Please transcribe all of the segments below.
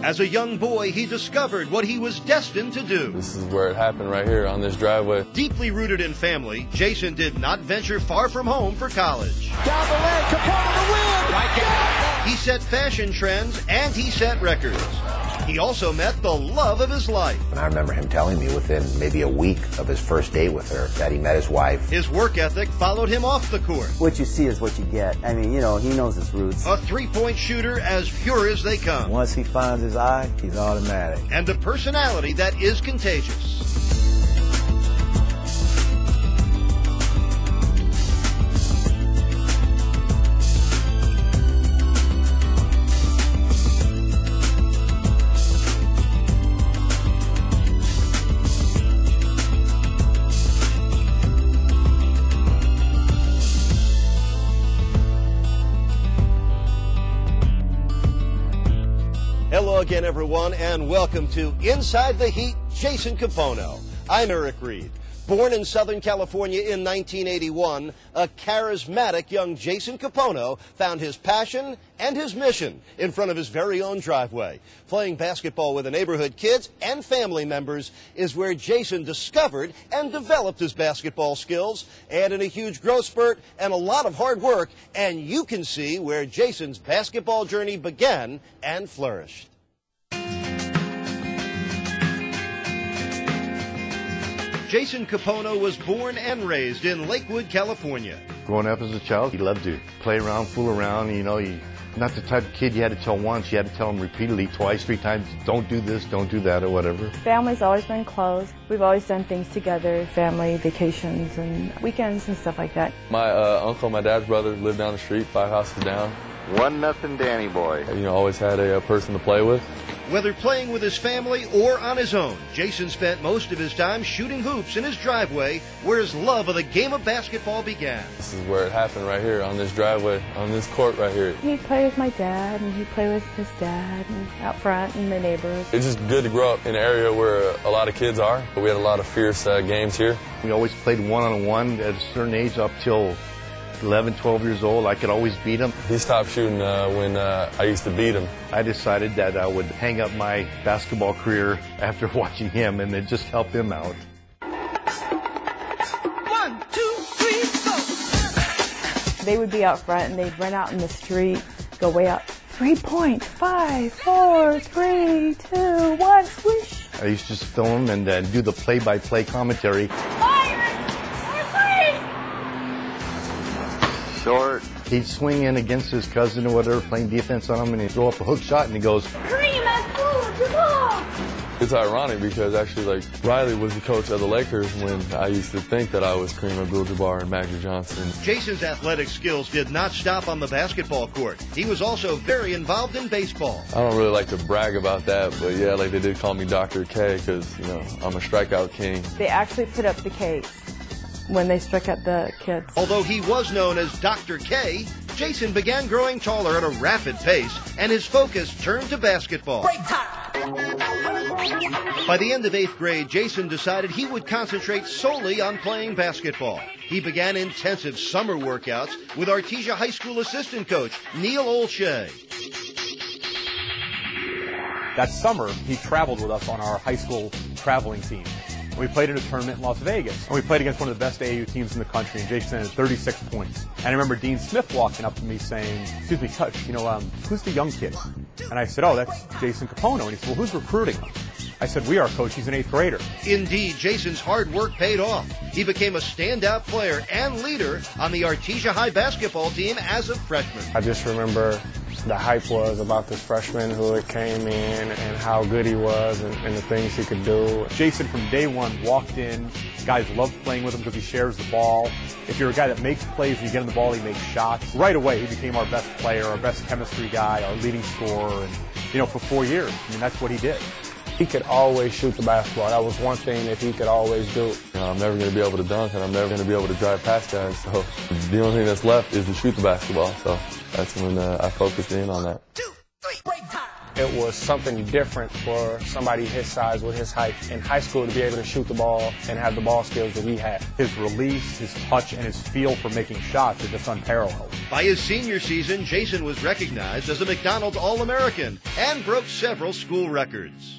As a young boy, he discovered what he was destined to do. This is where it happened, right here on this driveway. Deeply rooted in family, Jason did not venture far from home for college. Down the lane, Kapono to win! Right down. He set fashion trends and he set records. He also met the love of his life. And I remember him telling me within maybe a week of his first date with her that he met his wife. His work ethic followed him off the court. What you see is what you get. I mean, you know, he knows his roots. A three-point shooter as pure as they come. Once he finds his eye, he's automatic. And a personality that is contagious. Hello again, everyone, and welcome to Inside the Heat, Jason Kapono. I'm Eric Reed. Born in Southern California in 1981, a charismatic young Jason Kapono found his passion and his mission in front of his very own driveway. Playing basketball with the neighborhood kids and family members is where Jason discovered and developed his basketball skills, and in a huge growth spurt and a lot of hard work, and you can see where Jason's basketball journey began and flourished. Jason Kapono was born and raised in Lakewood, California. Growing up as a child, he loved to play around, fool around. You know, not the type of kid you had to tell once. You had to tell him repeatedly, twice, three times, don't do this, don't do that, or whatever. Family's always been close. We've always done things together, family, vacations, and weekends and stuff like that. My uncle, my dad's brother, lived down the street, 5 houses down. 1-0 Danny boy. You know, always had a person to play with. Whether playing with his family or on his own, Jason spent most of his time shooting hoops in his driveway, where his love of the game of basketball began. This is where it happened, right here on this driveway, on this court right here. He'd play with my dad, and he'd play with his dad, and out front, and the neighbors. It's just good to grow up in an area where a lot of kids are. We had a lot of fierce games here. We always played one-on-one at a certain age up till 11, 12 years old. I could always beat him. He stopped shooting when I used to beat him. I decided that I would hang up my basketball career after watching him and then just help him out. 1, 2, 3, go! They would be out front, and they'd run out in the street, go way out. 3 points, 5, 4, 3, 2, 1, swish. I used to just film and do the play-by-play commentary. Short. He'd swing in against his cousin or whatever, playing defense on him, and he'd throw up a hook shot, and he goes, Kareem Abdul-Jabbar! It's ironic because actually, like, Riley was the coach of the Lakers when I used to think that I was Kareem Abdul-Jabbar and Magic Johnson. Jason's athletic skills did not stop on the basketball court. He was also very involved in baseball. I don't really like to brag about that, but yeah, like they did call me Dr. K because, you know, I'm a strikeout king. They actually put up the cakes when they struck at the kids. Although he was known as Dr. K, Jason began growing taller at a rapid pace, and his focus turned to basketball. Break time! By the end of 8th grade, Jason decided he would concentrate solely on playing basketball. He began intensive summer workouts with Artesia High School assistant coach Neil OLSHEY. That summer, he traveled with us on our high school traveling team. We played in a tournament in Las Vegas, and we played against one of the best AAU teams in the country, and Jason had 36 points. And I remember Dean Smith walking up to me saying, excuse me, Coach, you know, who's the young kid? And I said, oh, that's Jason Kapono. And he said, well, who's recruiting him? I said, we are, Coach. He's an 8th grader. Indeed, Jason's hard work paid off. He became a standout player and leader on the Artesia High basketball team as a freshman. I just remember the hype was about this freshman who came in and how good he was and the things he could do. Jason, from day one, walked in. Guys loved playing with him because he shares the ball. If you're a guy that makes plays, when you get on the ball, he makes shots. Right away, he became our best player, our best chemistry guy, our leading scorer, and, you know, for 4 years. I mean, that's what he did. He could always shoot the basketball. That was one thing that he could always do. You know, I'm never going to be able to dunk, and I'm never going to be able to drive past guys. So the only thing that's left is to shoot the basketball. So that's when I focused in on that. 2, 3, break time! It was something different for somebody his size with his height in high school to be able to shoot the ball and have the ball skills that he had. His release, his touch, and his feel for making shots are just unparalleled. By his senior season, Jason was recognized as a McDonald's All-American and broke several school records.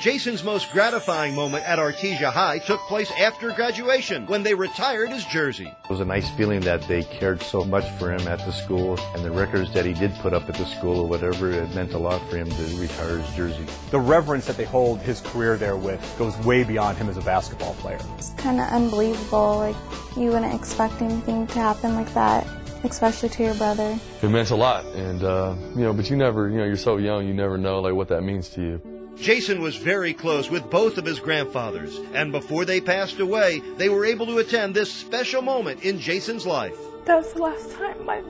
Jason's most gratifying moment at Artesia High took place after graduation when they retired his jersey. It was a nice feeling that they cared so much for him at the school, and the records that he did put up at the school or whatever, it meant a lot for him to retire his jersey. The reverence that they hold his career there with goes way beyond him as a basketball player. It's kind of unbelievable. Like, you wouldn't expect anything to happen like that, especially to your brother. It meant a lot, and but you never, you're so young, you never know like what that means to you. Jason was very close with both of his grandfathers, and before they passed away, they were able to attend this special moment in Jason's life. That was the last time my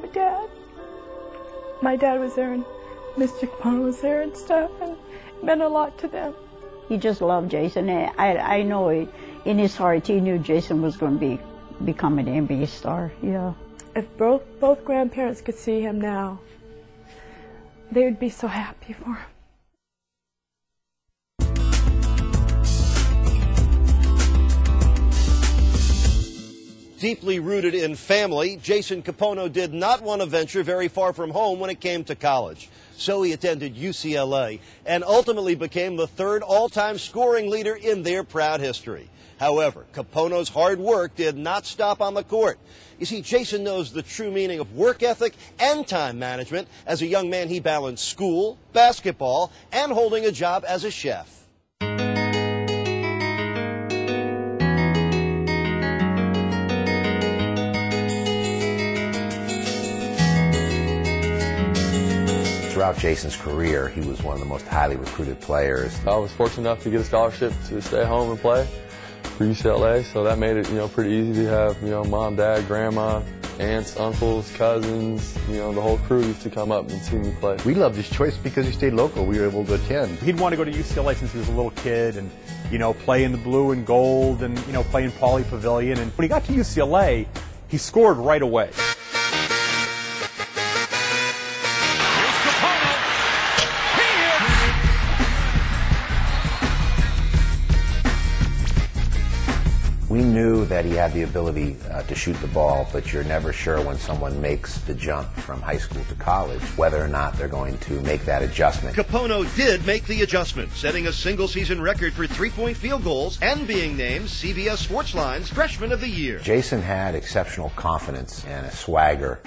dad was there, and Mr. Kapono was there and stuff, and it meant a lot to them. He just loved Jason, and I know in his heart he knew Jason was going to become an NBA star. Yeah. If both grandparents could see him now, they would be so happy for him. Deeply rooted in family, Jason Kapono did not want to venture very far from home when it came to college. So he attended UCLA and ultimately became the third all-time scoring leader in their proud history. However, Kapono's hard work did not stop on the court. You see, Jason knows the true meaning of work ethic and time management. As a young man, he balanced school, basketball, and holding a job as a chef. Throughout Jason's career, he was one of the most highly recruited players. I was fortunate enough to get a scholarship to stay home and play for UCLA, so that made it, pretty easy to have, mom, dad, grandma, aunts, uncles, cousins, the whole crew used to come up and see me play. We loved his choice because he stayed local. We were able to attend. He'd want to go to UCLA since he was a little kid and, play in the blue and gold and, play in Pauley Pavilion. And when he got to UCLA, he scored right away. We knew that he had the ability to shoot the ball, but you're never sure when someone makes the jump from high school to college, whether or not they're going to make that adjustment. Kapono did make the adjustment, setting a single-season record for three-point field goals and being named CBS Sportsline's Freshman of the Year. Jason had exceptional confidence and a swagger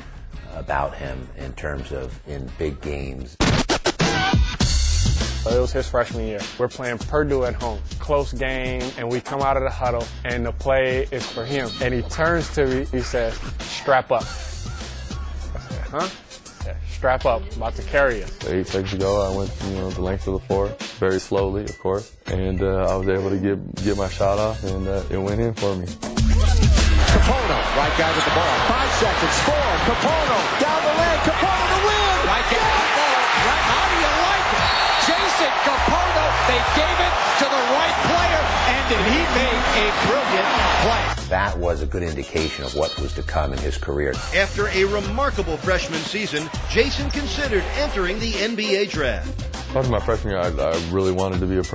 about him in terms of in big games. It was his freshman year. We're playing Purdue at home. Close game, and we come out of the huddle, and the play is for him. And he turns to me, he says, "Strap up." I said, "Huh?" He said, "Strap up, about to carry us." 8 seconds ago, I went, the length of the floor, very slowly, of course, and I was able to get my shot off, and it went in for me. Kapono, right guy with the ball. 5 seconds, 4. Kapono, down the lane. Kapono to win. Right guy with the ball. Right, how do you like it? Jason Kapono, they gave it to the right player, and did he make a brilliant play. That was a good indication of what was to come in his career. After a remarkable freshman season, Jason considered entering the NBA draft. After my freshman year, I really wanted to be a pro.